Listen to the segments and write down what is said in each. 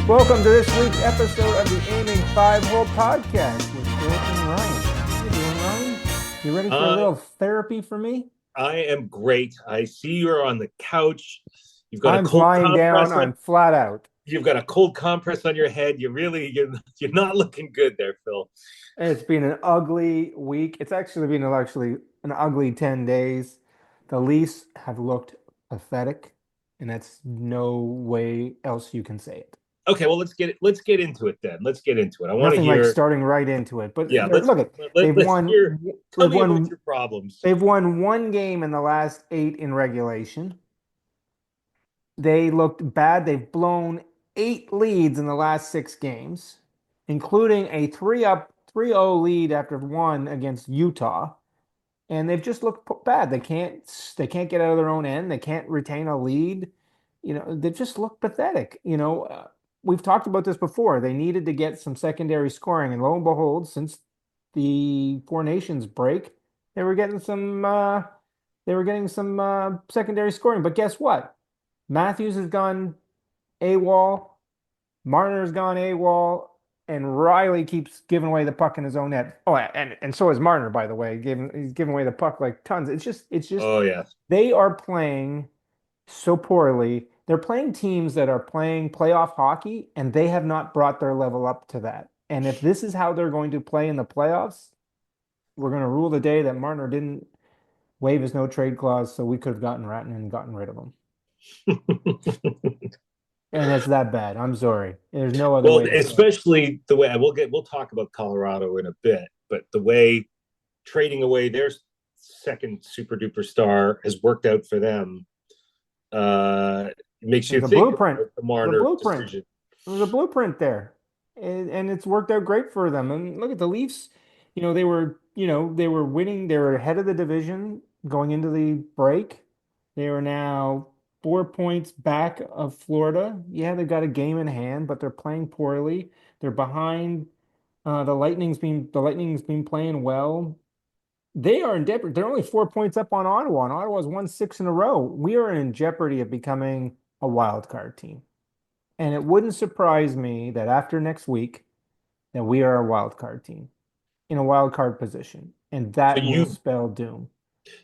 Welcome to this week's episode of the Aiming Five Hole Podcast with Bill and Ryan. How you doing, Ryan? You ready for a I little therapy for me? I am great. I see you're on the couch. You've got a I'm cold lying down. compress on. I'm flat out. You've got a cold compress on your head. You're not looking good there, Phil. It's been an ugly week. It's actually been an ugly 10 days. The Leafs have looked pathetic, and that's no way else you can say it. Okay, well let's get into it then. Let's get into it. I want to Nothing like hear. starting right into it. But Yeah, let's look at let, they've let's won hear. Tell they've me about won your problems. they've won one game in the last eight in regulation. They looked bad. They've blown eight leads in the last six games, including a 3-0 lead after one against Utah. And they've just looked bad. They can't get out of their own end. They can't retain a lead. They've just looked pathetic. We've talked about this before. They needed to get some secondary scoring, and lo and behold, since the Four Nations break, they were getting some secondary scoring. But guess what? Matthews has gone AWOL, Marner's gone AWOL, and Riley keeps giving away the puck in his own net. Oh, and so is Marner, by the way. He's giving away the puck like tons. It's just Oh yeah. they are playing so poorly. They're playing teams that are playing playoff hockey, and they have not brought their level up to that. And if this is how they're going to play in the playoffs, we're going to rule the day that Marner didn't waive his no trade clause, so we could have gotten Ratton and gotten rid of him. And it's that bad. I'm sorry. There's no other Well, way to say it. especially the way we'll talk about Colorado in a bit, but the way trading away their second super duper star has worked out for them makes you There's a think blueprint. about the There's a Marner blueprint. decision. There's a blueprint there. And it's worked out great for them. And look at the Leafs. They were winning. They were ahead of the division going into the break. They are now 4 points back of Florida. Yeah, they've got a game in hand, but they're playing poorly. They're behind. The Lightning's been playing well. They are in jeopardy. They're only 4 points up on Ottawa, and Ottawa's won six in a row. We are in jeopardy of becoming a wild card team. And it wouldn't surprise me that after next week that we are a wild card team in a wild card position. And So that will you spell doom.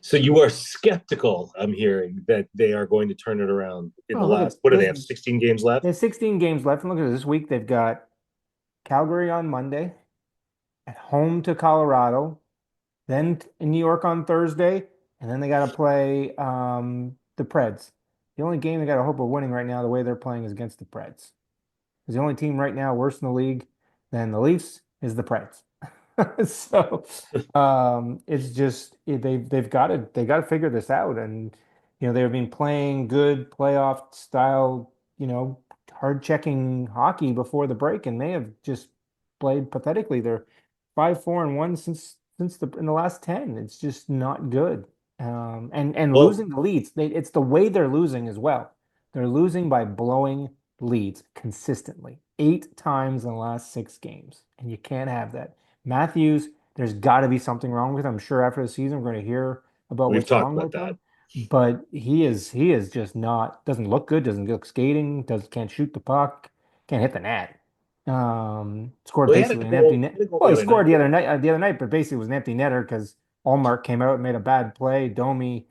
so you are skeptical, I'm hearing, that they are going to turn it around in the Oh, look at last, what do they this. have, 16 games left? There's 16 games left. And look at this week. They've got Calgary on Monday, at home to Colorado, then in New York on Thursday, and then they got to play the Preds. The only game they got to hope of winning right now, the way they're playing, is against the Preds. Because the only team right now worse in the league than the Leafs is the Preds. So it's just they got to figure this out, and they've been playing good playoff style, hard checking hockey before the break, and they have just played pathetically. They're 5-4-1 since the in the last 10. It's just not good. And Well, losing the leads, it's the way they're losing as well. They're losing by blowing leads consistently, 8 times in the last six games, and you can't have that. Matthews, there's got to be something wrong with him. I'm sure after the season we're going to hear about we've what's talked wrong about with that. him. But he is just not doesn't look good, doesn't look skating, can't shoot the puck, can't hit the net. Scored Well, he had a basically an empty goal. He net. had a goal Well, the he other night, scored the didn't other night, but basically it was an empty netter because Allmark came out and made a bad play. Domi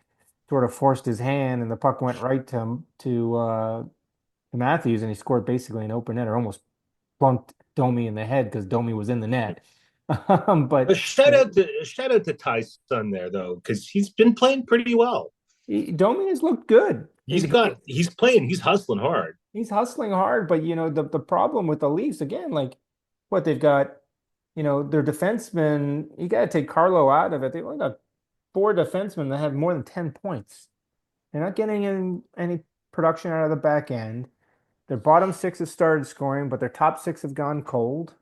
sort of forced his hand, and the puck went right to Matthews, and he scored basically an open net, or almost plunked Domi in the head because Domi was in the net. he? But A shout out to Ty's son there though, because he's been playing pretty well. Domi has looked good. He's hustling hard. He's hustling hard, but the problem with the Leafs again, like what they've got, their defensemen, you got to take Carlo out of it. They've only got four defensemen that have more than 10 points. They're not getting any production out of the back end. Their bottom six have started scoring, but their top six have gone cold,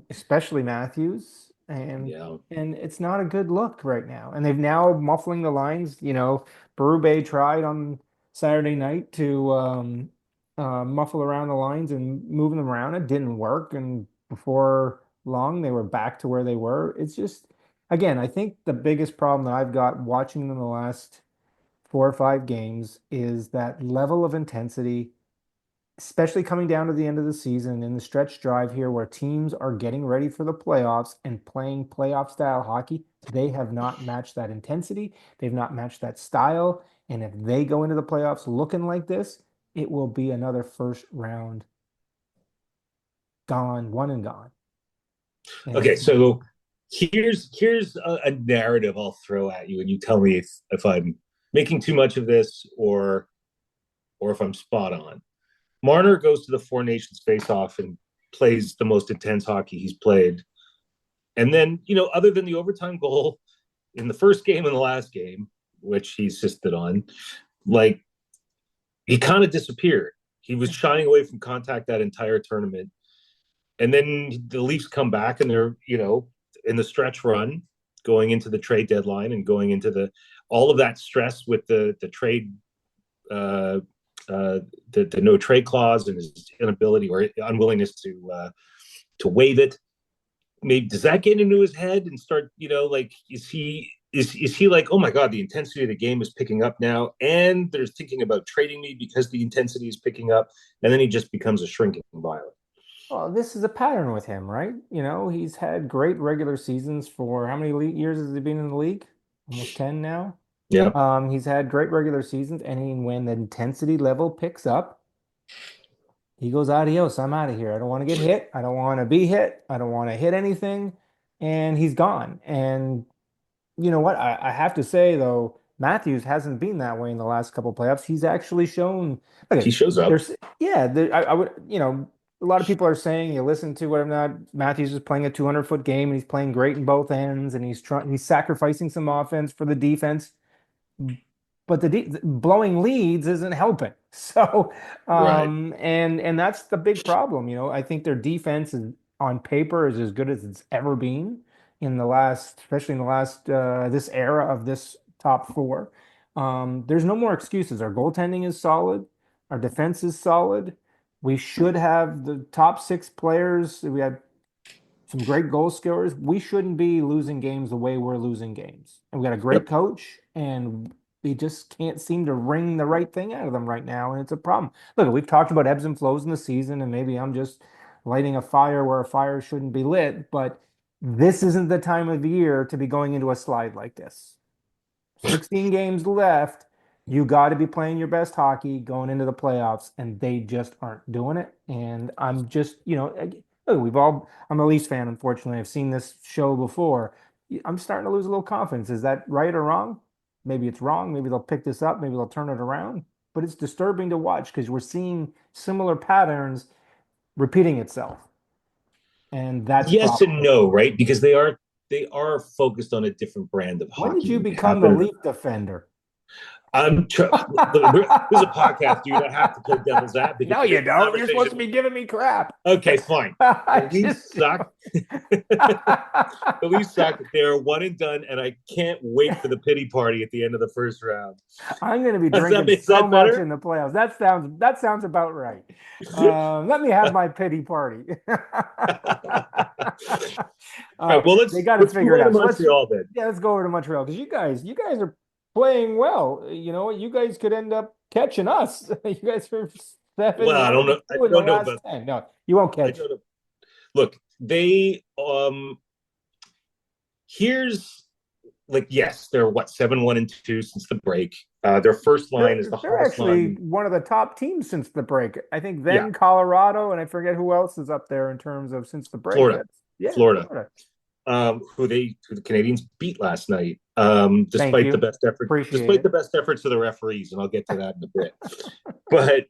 especially Matthews, and Yeah. and it's not a good look right now. And they've now muffling the lines. Berube tried on Saturday night to muffle around the lines and moving them around. It didn't work, and before long, they were back to where they were. It's just, again, I think the biggest problem that I've got watching them the last 4 or 5 games is that level of intensity especially coming down to the end of the season in the stretch drive here where teams are getting ready for the playoffs and playing playoff style hockey, they have not matched that intensity. They've not matched that style. And if they go into the playoffs looking like this, it will be another first round gone, one and gone. Okay, And so here's a narrative I'll throw at you, and you tell me if I'm making too much of this or if I'm spot on. Marner goes to the Four Nations face-off and plays the most intense hockey he's played, and then other than the overtime goal in the first game and the last game, which he insisted on, like he kind of disappeared. He was shying away from contact that entire tournament. And then the Leafs come back and they're, in the stretch run going into the trade deadline and going into all of that stress with the trade, the no trade clause and his inability or unwillingness to waive it. Maybe does that get into his head and start, like, is he like, oh my God, the intensity of the game is picking up now, and they're thinking about trading me because the intensity is picking up, and then he just becomes a shrinking violet. well, this is a pattern with him, right? He's had great regular seasons for how many years has he been in the league? Almost 10 now. Yeah. He's had great regular seasons, and when the intensity level picks up, he goes, adios, I'm out of here. I don't want to get hit. I don't want to be hit. I don't want to hit anything. And he's gone. And you know what? I have to say, though, Matthews hasn't been that way in the last couple of playoffs. He's actually shown, He okay, shows up. there's, yeah, I would, a lot of people are saying, you listen to what I'm not, Matthews is playing a 200-foot game and he's playing great in both ends and he's sacrificing some offense for the defense, but blowing leads isn't helping. So, Right. and that's the big problem. I think their defense is on paper is as good as it's ever been in the last, especially in the last this era of this top four. There's no more excuses. Our goaltending is solid. Our defense is solid. We should have the top six players. We had some great goal scorers. We shouldn't be losing games the way we're losing games. And we got a great Yep. coach, and we just can't seem to wring the right thing out of them right now, and it's a problem. Look, we've talked about ebbs and flows in the season, and maybe I'm just lighting a fire where a fire shouldn't be lit, but this isn't the time of the year to be going into a slide like this. 16 games left. You got to be playing your best hockey going into the playoffs, and they just aren't doing it. And I'm just, I'm a Leafs fan, unfortunately. I've seen this show before. I'm starting to lose a little confidence. Is that right or wrong? Maybe it's wrong. Maybe they'll pick this up. Maybe they'll turn it around. But it's disturbing to watch because we're seeing similar patterns repeating itself. And that's Yes and problematic. no, right? Because they are focused on a different brand of When did hockey. you And they become the happen. Leaf defender? This is a podcast, dude. I have to play devil's advocate No, for you this don't. You're supposed to conversation. be giving me crap. Okay, fine. The I Leafs just suck. The Leafs suck. They're one and done, and I can't wait for the pity party at the end of the first round. I'm going to be Does that drinking make so that much better? in the playoffs. That sounds about right. Let me have my pity party. All right. Well, They let's got to let's move figure it on to out. So let's Montreal then. yeah, let's go over to Montreal because you guys are playing well. You know what? You guys could end up catching us. You guys are Well, seven I one don't and know. I two in the don't know last about. 10. No, you won't I catch. don't know. Look, they here's like yes, they're what 7-1-2 since the break. Their first line is They're the they're hottest actually line. one of the top teams since the break. I think Yeah, then Colorado, and I forget who else is up there in terms of since the break. Florida, That's yeah, Florida, Florida. who the Canadians beat last night, Thank despite the you. best effort, Appreciate despite it. the best efforts of the referees, and I'll get to that in a bit. But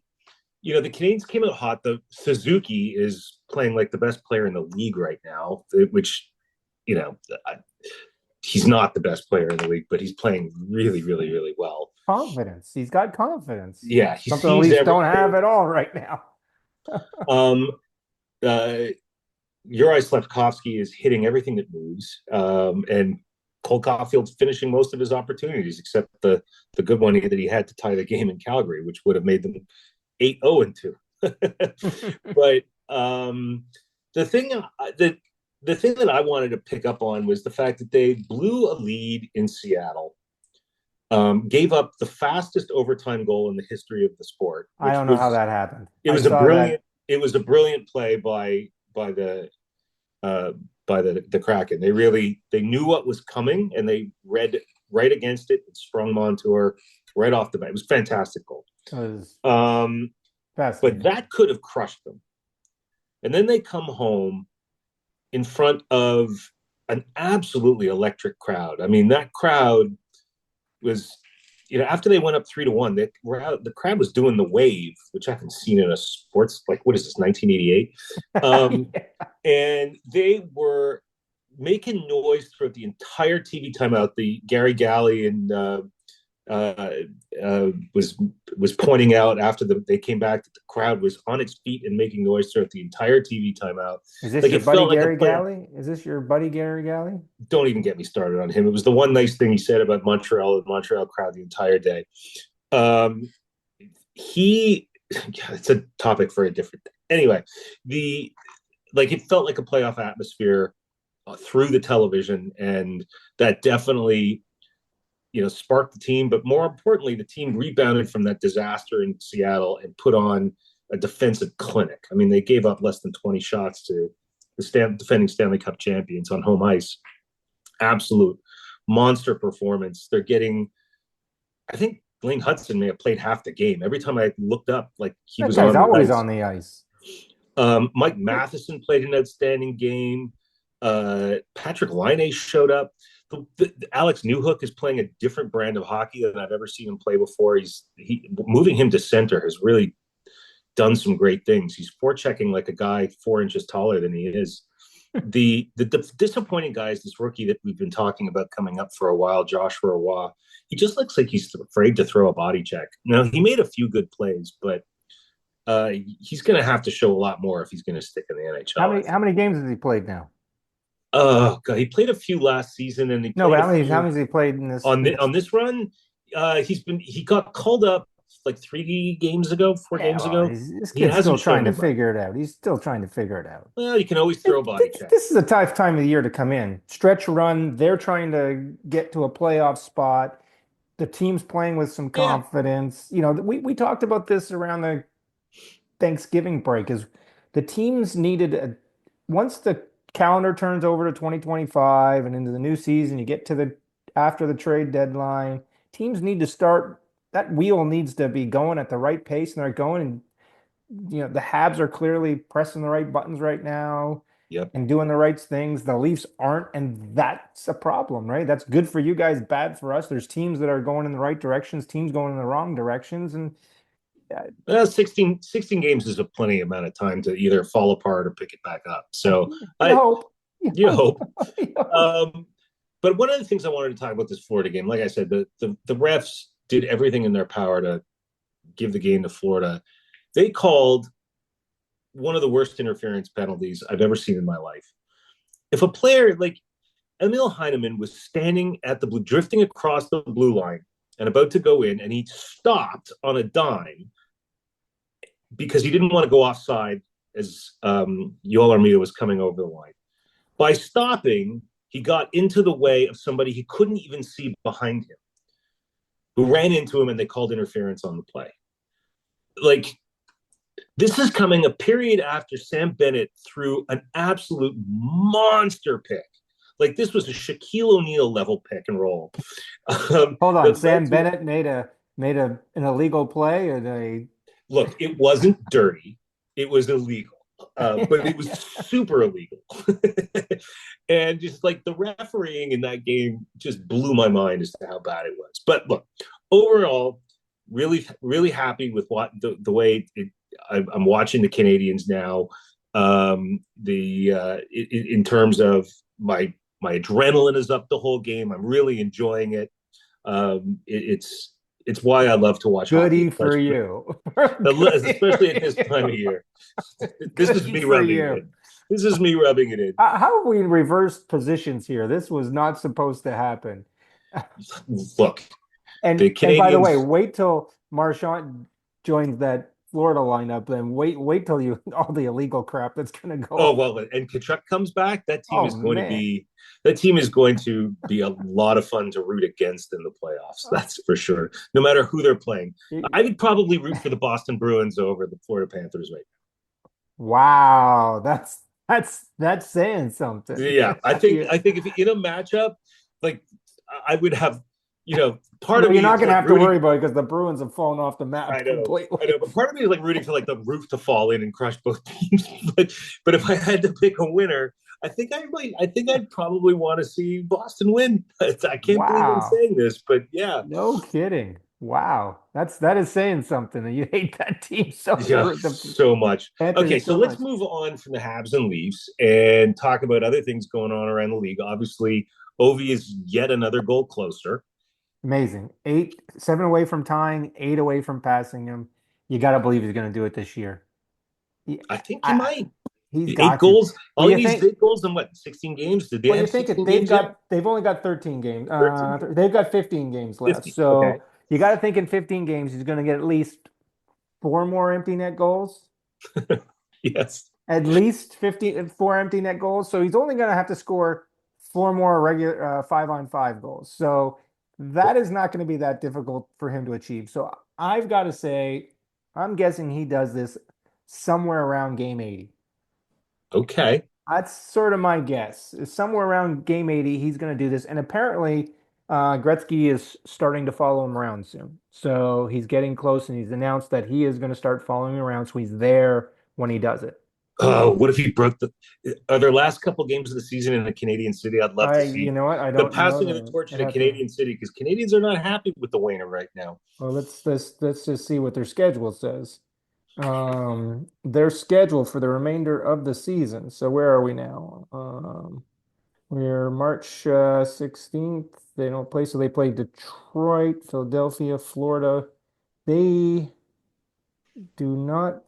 the Canadians came out hot. The Suzuki is playing like the best player in the league right now, which you know he's not the best player in the league, but he's playing really, really, really well. Confidence. He's got confidence. Yeah, he Something the sees Leafs don't have everything. at all right now. Um, uh, Uri Slepkovsky is hitting everything that moves, and Cole Caulfield's finishing most of his opportunities, except the good one that he had to tie the game in Calgary, which would have made them 8-0-2. But the thing that the thing that I wanted to pick up on was the fact that they blew a lead in Seattle. Gave up the fastest overtime goal in the history of the sport, I which don't know how was that happened. it I was a saw brilliant that. it was a brilliant play uh, by the Kraken. They knew what was coming and they read right against it and sprung Montour right off the bat. It was a fantastic goal. It was Um, but fascinating. that could have crushed them. And then they come home in front of an absolutely electric crowd. I mean, that crowd was, after they went up 3-1, the crowd was doing the wave, which I haven't seen in a sports, like, what is this, 1988? Yeah. And they were making noise throughout the entire TV timeout. The Gary Galley and uh, was pointing out after they came back that the crowd was on its feet and making noise throughout the entire TV timeout. Is this Like your it buddy felt like a Gary player. Galley? Is this your buddy Gary Galley? Don't even get me started on him. It was the one nice thing he said about Montreal and Montreal crowd the entire day. Um, he, yeah, it's a topic for a different day. Anyway, it felt like a playoff atmosphere through the television, and that definitely sparked the team. But more importantly, the team rebounded from that disaster in Seattle and put on a defensive clinic. I mean, they gave up less than 20 shots to the defending Stanley Cup champions on home ice. Absolute monster performance. They're getting, I think Lane Hudson may have played half the game. Every time I looked up, like he That was guy's on the always ice. on the ice. Mike Matheson played an outstanding game. Patrick Laine showed up. Alex Newhook is playing a different brand of hockey than I've ever seen him play before. Moving him to center has really done some great things. He's forechecking like a guy 4 inches taller than he is. The disappointing guy is this rookie that we've been talking about coming up for a while, Joshua Roy. He just looks like he's afraid to throw a body check. Now, he made a few good plays, but he's going to have to show a lot more if he's going to stick in the How NHL, I many how think. many games has he played now? Oh God, he played a few last season, and he No, played but a how few many has he played in on this? this run. He got called up like 3 games ago, four Yeah, games well, ago. this He kid's still hasn't trying shown to me much. figure it out. He's still trying to figure it out. Well, you can always throw a body check. This is a tough time of the year to come in. Stretch run, they're trying to get to a playoff spot. The team's playing with some Yeah, confidence. We talked about this around the Thanksgiving break is the teams needed once the calendar turns over to 2025 and into the new season, you get to the after the trade deadline, teams need to start that wheel needs to be going at the right pace and they're going and the Habs are clearly pressing the right buttons right now yep. and doing the right things. The Leafs aren't, and that's a problem, right? That's good for you guys, bad for us. There's teams that are going in the right directions, teams going in the wrong directions, and yeah, 16 games is a plenty amount of time to either fall apart or pick it back up. So you I hope. You you hope. hope. You hope. Um, but one of the things I wanted to talk about this Florida game, like I said, the refs did everything in their power to give the game to Florida. They called one of the worst interference penalties I've ever seen in my life. If a player like Emil Heineman was standing at the blue, drifting across the blue line and about to go in, and he stopped on a dime because he didn't want to go offside as Yoel Armida was coming over the line. By stopping, he got into the way of somebody he couldn't even see behind him, who ran into him, and they called interference on the play. Like, this is coming a period after Sam Bennett threw an absolute monster pick. Like, this was a Shaquille O'Neal level pick and roll. Hold on. That led Sam to Bennett made an illegal play or they look, it wasn't dirty, it was illegal. But it was super illegal. And just like the refereeing in that game just blew my mind as to how bad it was. But look, overall, really, really happy with what the way I'm watching the Canadians now. In terms of my adrenaline is up the whole game. I'm really enjoying it. It's why I love to watch hockey, goody for you. especially at this time of Goody year. This is goody me for rubbing it you. in. This is me rubbing it in. How have we reversed positions here? This was not supposed to happen. Look, the And by the way, Canadians. wait till Marchand joins that Florida lineup, then wait till you all the illegal crap that's gonna go Oh on. well, and Kachuk comes back. Oh man. That team is going to be a lot of fun to root against in the playoffs. That's for sure. No matter who they're playing, I would probably root for the Boston Bruins over the Florida Panthers right Wow, that's saying now. something. Yeah, You, I think if in a matchup, like I would have, part of well, you're me not is gonna like have to worry rooting. about it because the Bruins have fallen off the map I completely. know, but part of me is like rooting for like the roof to fall in and crush both teams. But if I had to pick a winner, I think I'd probably want to see Boston win. I can't believe I'm Wow. saying this, but yeah, No kidding. Wow. That is saying something that you hate that team yeah, the so much. Okay, Panthers so so let's much. move on from the Habs and Leafs and talk about other things going on around the league. Obviously, Ovi is yet another goal closer. Amazing. 7 away from tying, 8 away from passing him. You got to believe he's going to do it this year. He, I think he I, might. he's Eight got to. goals. Well, All he you needs is think, 8 goals in what, 16 games? Did they well, you have think it, 16 games yet? they've only got 13 games. 13 games. They've got 15 games left. 50. Okay. So you got to think in 15 games, he's going to get at least 4 more empty net goals. Yes. At least 4 empty net goals. So he's only going to have to score 4 more regular 5-on-5 goals. So that is not going to be that difficult for him to achieve. So I've got to say, I'm guessing he does this somewhere around game 80. Okay. That's sort of my guess. Somewhere around game 80, he's going to do this. And apparently, Gretzky is starting to follow him around soon. So he's getting close and he's announced that he is going to start following him around. So he's there when he does it. Oh, what if he broke the? Are their last couple games of the season in a Canadian city? I'd love to You see know what? I the don't know passing of the that. torch I'd in a have to. Canadian city because Canadians are not happy with the Wayner right now. Well, let's just see what their schedule says. Their schedule for the remainder of the season. So where are we now? We're March 16th. They don't play, so they play Detroit, Philadelphia, Florida. They do not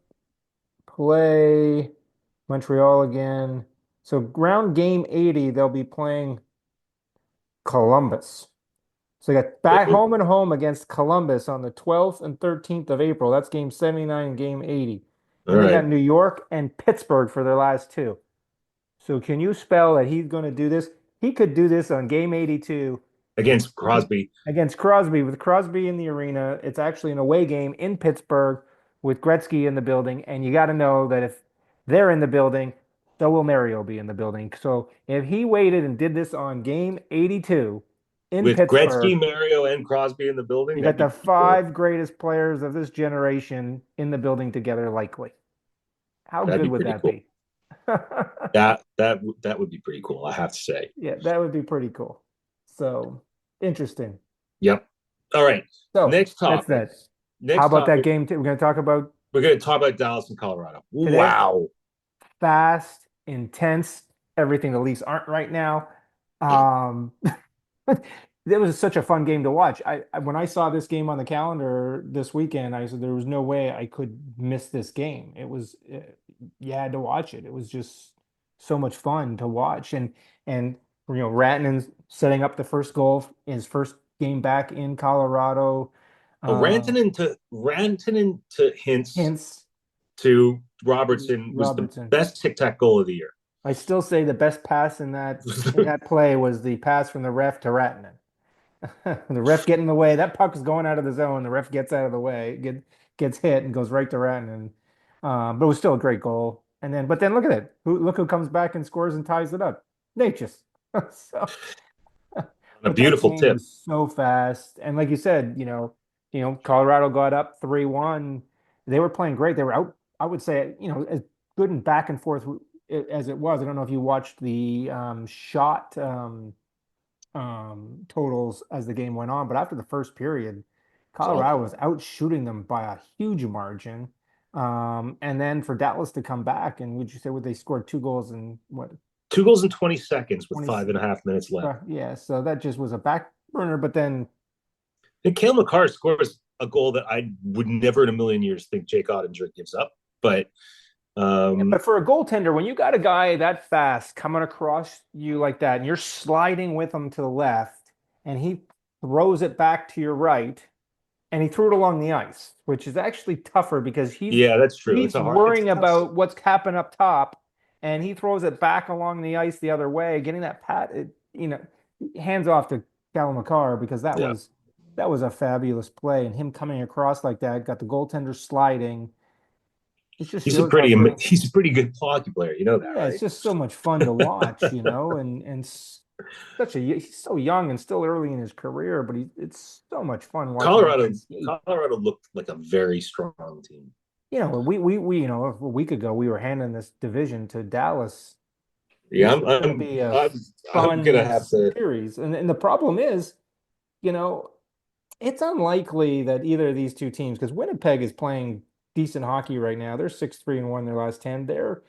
play Montreal again. So round game 80, they'll be playing Columbus. So they got back Oh, home and home against Columbus on the 12th and 13th of April. That's game 79 and game 80. all Then they got right. New York and Pittsburgh for their last two. So can you spell that he's going to do this? He could do this on game 82 Against Crosby. against Crosby. With Crosby in the arena, it's actually an away game in Pittsburgh with Gretzky in the building. And you got to know that if they're in the building, so will Mario be in the building. So if he waited and did this on game 82 in With Pittsburgh, Gretzky, Mario, and Crosby in the building, you that'd got be the pretty cool. five greatest players of this generation in the building together, likely. How That'd good be would pretty that cool. be? That would be pretty cool. I have to say. Yeah, that would be pretty cool. So interesting. Yep. All right. So Next that's topic. that. How Next about that topic. game? We're going to talk about We're going to talk about Dallas and Colorado. today. Wow. Fast, intense, everything the Leafs aren't right now. Um, it was such a fun game to watch. When I saw this game on the calendar this weekend, I said there was no way I could miss this game. You had to watch it. It was just so much fun to watch. And Ratton's setting up the first goal, his first game back in Colorado. Uh, Rantanen to Hintz Hence to Robertson was the Robertson. best tic tac goal of the year. I still say the best pass in that play was the pass from the ref to Ratton. The ref getting in the way. That puck is going out of the zone. The ref gets out of the way, gets hit and goes right to Ratton. But it was still a great goal. But then look at it. Look who comes back and scores and ties it up. Nature's. So, A but that beautiful game tip. was so fast. And like you said, Colorado got up 3-1. They were playing great. They were out, I would say, as good and back and forth as it was. I don't know if you watched the shot totals as the game went on, but after the first period, It's Colorado awful. was out shooting them by a huge margin. And then for Dallas to come back, and would you say what they scored 2 goals in what 2 goals in 20 seconds with 20? 5.5 minutes left. Yeah, so that just was a back burner. But then, And Kale McCarr scores a goal that I would never in a million years think Jake Ottinger gives up. But yeah, but for a goaltender, when you got a guy that fast coming across you like that, and you're sliding with him to the left, and he throws it back to your right. and he threw it along the ice, which is actually tougher because Yeah, that's true. It's he's a hard. It's worrying tough. about what's happened up top, and he throws it back along the ice the other way, getting that hands off to Cal McCarr because Yeah, that was a fabulous play, and him coming across like that got the goaltender sliding. It just shows how good. he's a pretty good hockey player. You know that, Yeah, it's right? just so much fun to watch, and such a he's so young and still early in his career, but it's so much fun watching that Colorado kid skate. Colorado looked like a very strong team. We a week ago we were handing this division to Dallas. Yeah, This is going to be a I'm gonna fun have to. series, and the problem is, you know, it's unlikely that either of these two teams, because Winnipeg is playing decent hockey right now. They're 6-3-1 in their last 10. They're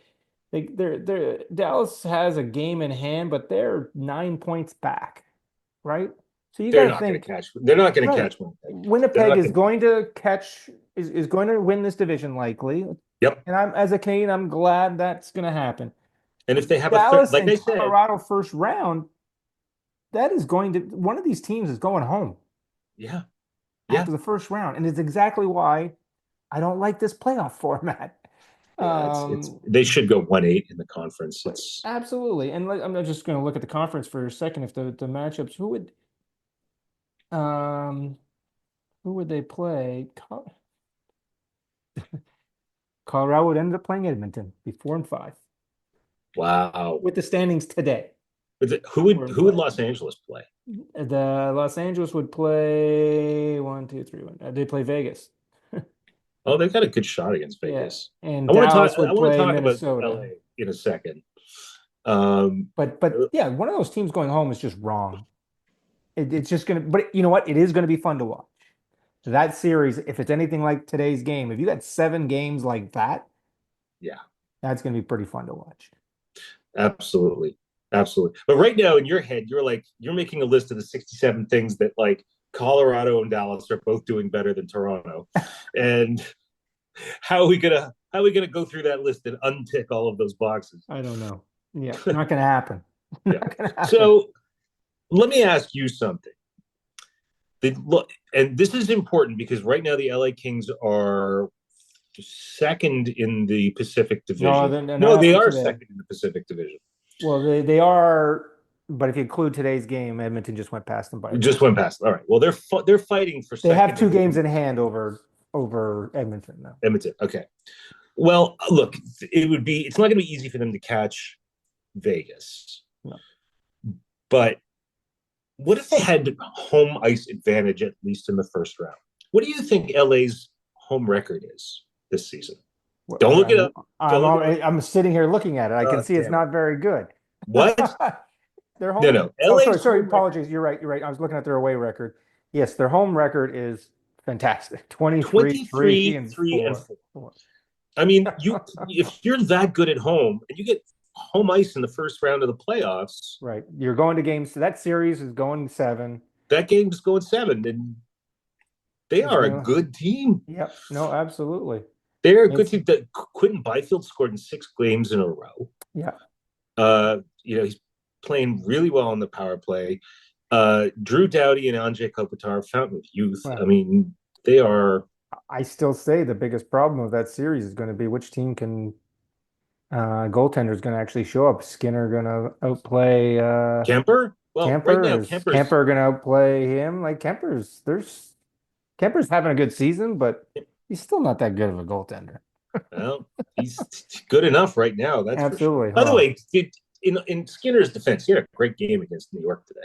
Dallas has a game in hand, but they're 9 points back, right? So you got to think, They're not gonna right? catch Winnipeg. They're Winnipeg not is gonna. going to catch is going to win this division likely. Yep. And I'm as a Canadian, I'm glad that's going to happen. And if they have a third, Dallas like and I said, Colorado first round, that is going to one of these teams is going home yeah, yeah, after the first round, and it's exactly why I don't like this playoff format. yeah. It's Um, they should go 1-8 in the conference. but It's absolutely, and I'm not just going to look at the conference for a second. If the matchups, um who would they play? Colorado would end up playing Edmonton, be 4-5 wow. with the standings today. Four and Who would five. Los Angeles play? The Los Angeles would play one, two, three, one. They play Vegas. Oh, they've got a good shot against Yeah, Vegas. and Dallas I would want to play talk about Minnesota. LA in a second. Um, But yeah, one of those teams going home is just wrong. It's just gonna. But you know what? It is going to be fun to watch. That series, if it's anything like today's game, if you got 7 games like that, yeah, that's going to be pretty fun to watch. absolutely, absolutely. But right now in your head, you're making a list of the 67 things that like Colorado and Dallas are both doing better than Toronto, and how are we gonna go through that list and untick all of those boxes? I don't know. Yeah, not going to happen. Yeah. Not going to happen. So let me ask you something. Look, and this is important because right now the LA Kings are second in the Pacific No, Division. they're No, not they after are today. second in the Pacific Division. Well, they are, but if you include today's game, Edmonton just went past them by a We goal. just went past. All right. Well, they're fighting for They have second two in games the in hand over Edmonton now. Edmonton. Okay. Well, look, it's not going to be easy for them to catch Vegas. No. But what if they had home ice advantage at least in the first round? What do you think LA's home record is this season? Don't look it up. Don't look it up. I'm sitting here looking at it. I can Oh, see it's damn it. not very good. What? Their No, home. no. Oh, sorry, LA's sorry. home record Apologies. You're right. You're right. I was looking at their away record. Yes, their home record is fantastic. 23, 3, 23, and 3, and 4. 4. I mean, you if you're that good at home and you get home ice in the first round of the playoffs, Right. You're going to games. That series is going 7. that game's going 7, and they It's are a gonna. good team. Yep. No, absolutely. They're a good It's team. That Quentin Byfield scored in 6 games in a row. yeah. He's playing really well on the power play. Drew Doughty and Anjay Kopitar, fountain of youth. I Well, mean, they are I still say the biggest problem of that series is going to be which team can goaltender is going to actually show up. Skinner going to outplay Kemper. Well, right Kemper? now Is Kemper's Kemper going to outplay him? Like Kemper's having a good season, but he's still not that good of a goaltender. well, he's good enough right now. That's for sure. Absolutely. By the Well, way, in Skinner's defense, he had a great game against New York today.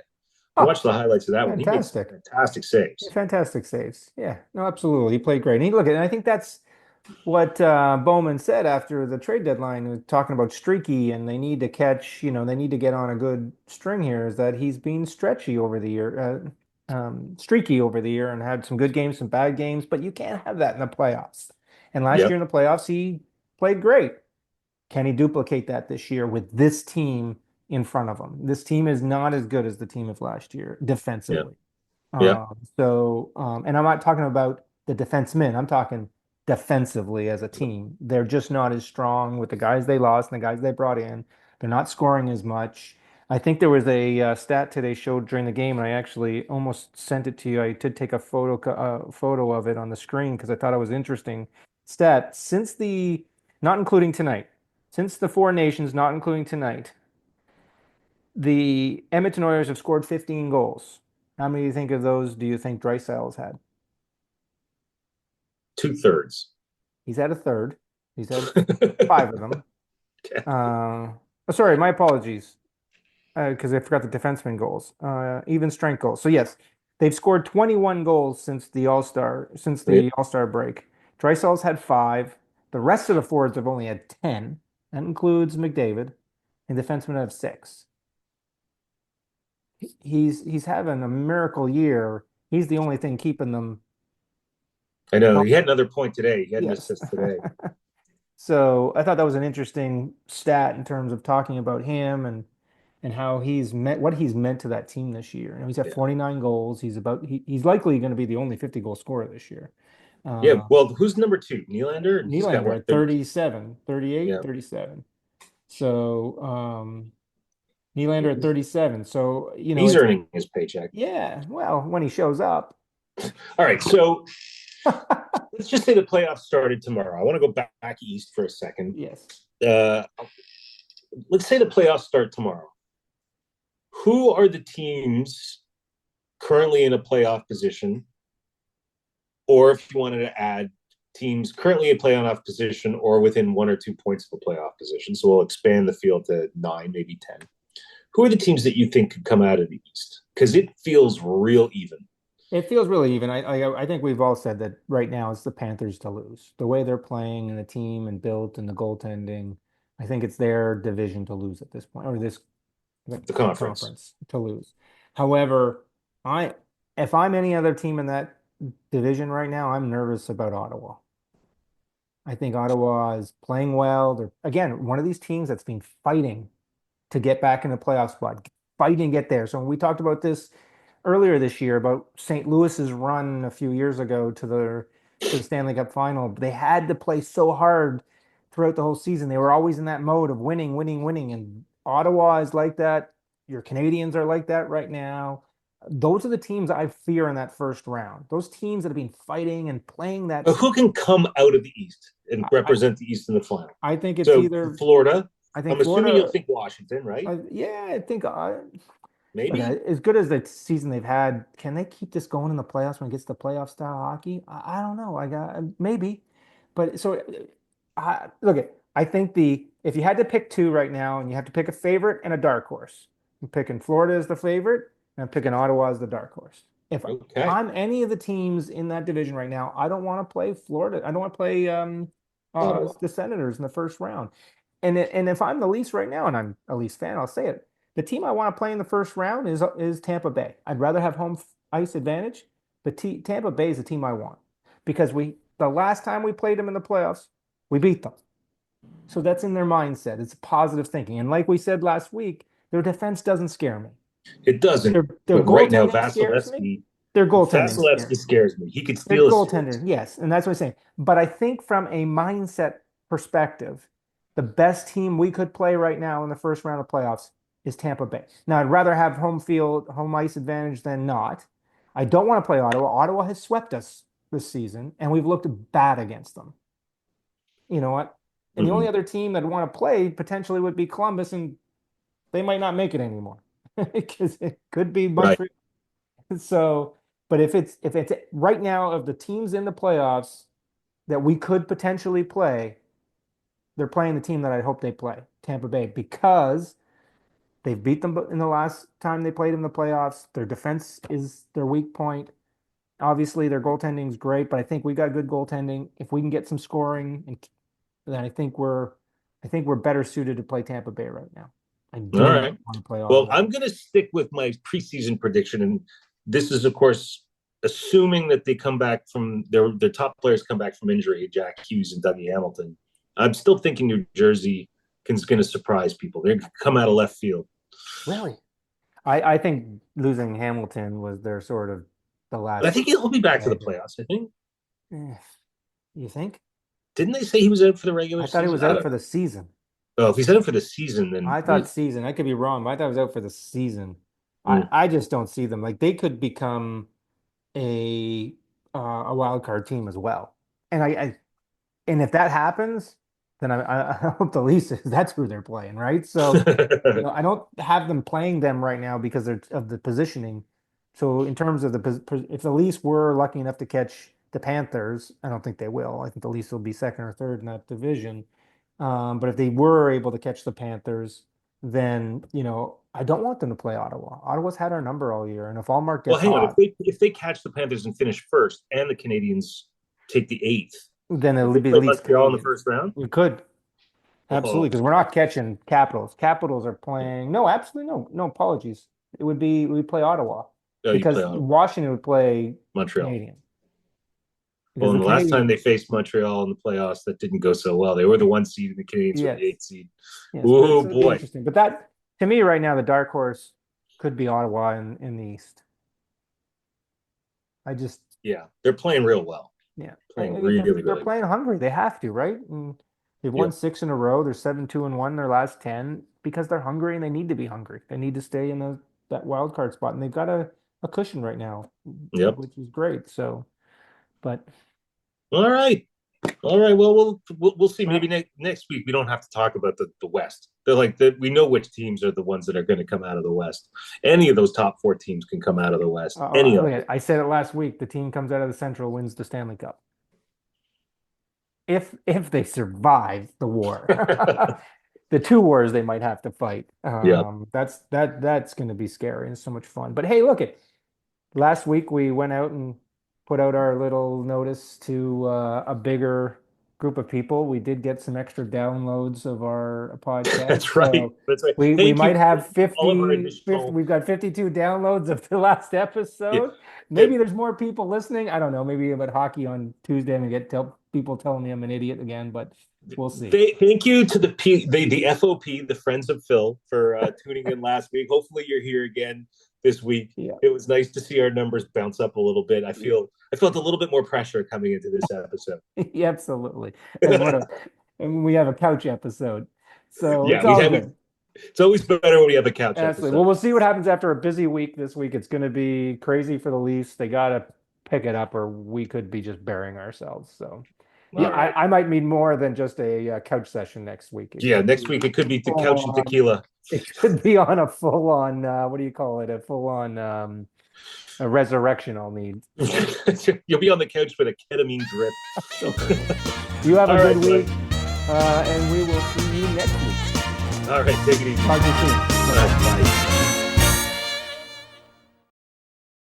I oh, watched the highlights of that one. He made some fantastic. fantastic saves. Fantastic saves. Yeah, no, absolutely. He played great. And he look at, and I think that's what Bowman said after the trade deadline, was talking about streaky and they need to catch, they need to get on a good string here, is that he's been stretchy over the year, streaky over the year and had some good games, some bad games, but you can't have that in the playoffs. And last year Yep. in the playoffs, he played great. Can he duplicate that this year with this team in front of him? This team is not as good as the team of last year Yep. defensively. Yep. And I'm not talking about the defensemen. I'm talking defensively as a team. They're just not as strong with the guys they lost and the guys they brought in. They're not scoring as much. I think there was a stat today showed during the game, and I actually almost sent it to you. I did take a photo of it on the screen because I thought it was interesting. Stat since the not including tonight, since the Four Nations, not including tonight, the Edmonton Oilers have scored 15 goals. How many do you think of those do you think Draisaitl's had? 2/3. He's had a third. He's had Okay. five of them. Sorry, my apologies. Because I forgot the defenseman goals, even strength goals. So yes, they've scored 21 goals since Right. the All-Star break. Draisaitl's had five. The rest of the forwards have only had 10. That includes McDavid, and defensemen have six. He's having a miracle year. He's the only thing keeping them. I know Well, he had another point today. He had an yes. assist today. So I thought that was an interesting stat in terms of talking about him and how he's meant to that team this year. He's at Yeah. 49 goals. He's likely going to be the only 50 goal scorer this year. Yeah. Uh, Well, who's number two? Nylander, and he's got Nylander what, at 30? 37, 38, Yeah. 37. So Nylander at 37. So, He's earning his paycheck. yeah, well, when he shows up. All right. So let's just say the playoffs started tomorrow. I want to go back east for a second. Yes. Uh, let's say the playoffs start tomorrow. Who are the teams currently in a playoff position? Or if you wanted to add teams currently in playoff position or within 1 or 2 points of a playoff position. So we'll expand the field to 9, maybe 10. Who are the teams that you think could come out of the East? Because it feels real even. It feels really even. I think we've all said that right now it's the Panthers to lose. The way they're playing and the team and built and the goaltending, I think it's their division to lose at this point, or this The conference. conference to lose. However, I if I'm any other team in that division right now, I'm nervous about Ottawa. I think Ottawa is playing well. They're again one of these teams that's been fighting to get back in the playoff spot, fighting to get there. So when we talked about this earlier this year about St. Louis's run a few years ago to the Stanley Cup final, they had to play so hard throughout the whole season. They were always in that mode of winning, winning, winning. And Ottawa is like that. Your Canadians are like that right now. Those are the teams I fear in that first round. Those teams that have been fighting and playing that. Who can come out of the East and I, represent the East in the final? I think it's So either. Florida. I think I'm assuming you'll Florida. think Washington, right? Yeah, I think Maybe. okay, as good as the season they've had, can they keep this going in the playoffs when it gets to playoff style hockey? I don't know. I got maybe, but so look at. I think the if you had to pick two right now, and you have to pick a favorite and a dark horse, I'm picking Florida as the favorite, and I'm picking Ottawa as the dark horse. If Okay. I'm any of the teams in that division right now, I don't want to play Florida. I don't want to play Ottawa. the Senators in the first round. And if I'm the Leafs right now, and I'm a Leafs fan, I'll say it. The team I want to play in the first round is Tampa Bay. I'd rather have home ice advantage, but Tampa Bay is the team I want because the last time we played them in the playoffs, we beat them. So that's in their mindset. It's positive thinking. And like we said last week, their defense doesn't scare me. It doesn't. Their But right now, goaltending scares me. Vasilevsky, Their goaltending Vasilevsky scares me. scares me. He could Their steal a goaltender, series. yes, and that's what I'm saying. But I think from a mindset perspective, the best team we could play right now in the first round of playoffs is Tampa Bay. Now, I'd rather have home field, home ice advantage than not. I don't want to play Ottawa. Ottawa has swept us this season, and we've looked bad against them. You know what? And the only Mm-hmm. other team that would want to play potentially would be Columbus, and they might not make it anymore because it could be Right. Montreal. So, but if it's right now of the teams in the playoffs that we could potentially play, they're playing the team that I hope they play, Tampa Bay, because they've beat them in the last time they played in the playoffs. Their defense is their weak point. Obviously, their goaltending is great, but I think we got good goaltending. If we can get some scoring, and then I think we're better suited to play Tampa Bay right now. I All do not right. want to play Well, Ottawa. I'm going to stick with my preseason prediction, and this is, of course, assuming that they come back from their top players come back from injury, Jack Hughes and Dougie Hamilton. I'm still thinking New Jersey is going to surprise people. They're going to come out of left field. Really? I think losing Hamilton was their sort of the But I last think he'll be back for the dagger. playoffs. I think. Eh, you think? Didn't they say he was out for the regular I thought he season? was I out don't for know. the season. Oh, if he's out for the season, then I thought season. I could be wrong, but I thought it was out for the season. mm. I just don't see them. Like they could become a a wild card team as well. And and if that happens, then I hope the Leafs that's who they're playing, right? So, I don't have them playing them right now because they're of the positioning. So, in terms of if the Leafs were lucky enough to catch the Panthers, I don't think they will. I think the Leafs will be second or third in that division. But if they were able to catch the Panthers, then I don't want them to play Ottawa. Ottawa's had our number all year, and if Allmark Well, gets hang on. If hot, they catch the Panthers and finish first, and the Canadians take the eighth, then could it'll they be play Leafs Montreal in the Canadians. first round? We could. Absolutely, Oh, because we're not catching Capitals. Capitals are playing. No, absolutely no. No apologies. We play Ottawa oh, you play because Ottawa, Washington would play Montreal. Canadian Well, because the and the last time Canadian. they faced Montreal in the playoffs, that didn't go so well. They were the 1 seed, and the Canadians were Yes, the 8 seed. yes, but Oh so it'd be boy, interesting. But that to me right now, the dark horse could be Ottawa in the East. I just yeah, they're playing real well, yeah, playing because really, they're really playing well. hungry. They have to, right? And they've won Yep, six in a row. They're 7-2-1 their last 10 because they're hungry and they need to be hungry. They need to stay in that wild card spot, and they've got a cushion right now, yep. which is great. So, but All right. All right. Well, we'll see. uh, Maybe next week we don't have to talk about the West. They're like we know which teams are the ones that are going to come out of the West. Any of those top four teams can come out of the West. Any of them. I said it last week. The team comes out of the Central wins the Stanley Cup if they survive the war. The two wars they might have to fight. Yeah. That's going to be scary and so much fun. But hey, look it. Last week we went out and put out our little notice to a bigger group of people. We did get some extra downloads of our podcast. That's right. So That's right. we Thank you might have for all of our 50, initial. we've got 52 downloads of the last Yeah. episode. Maybe there's more people listening. I don't know. Maybe about hockey on Tuesday and people telling me I'm an idiot again, but we'll see. Thank you to the FOP, the Friends of Phil, for tuning in last week. Hopefully, you're here again this week. Yeah. It was nice to see our numbers bounce up a little bit. I felt a little bit more pressure coming into this episode. Yeah, absolutely. As what a and we have a couch episode. So it's Yeah, all good. it's always better when we have a couch Absolutely. episode. Well, we'll see what happens after a busy week this week. It's going to be crazy for the Leafs. They got to pick it up, or we could be just burying ourselves. So, yeah, All right. I might need more than just a couch session next week. It Yeah, could next be week it could be the full couch and on. tequila. It could be on a full on. What do you call it? A full on a resurrection. I'll need. You'll be on the couch with a ketamine drip. You have a All good right, week, and we will see you next week. All right, take it easy. Talk to you soon. All right, bye.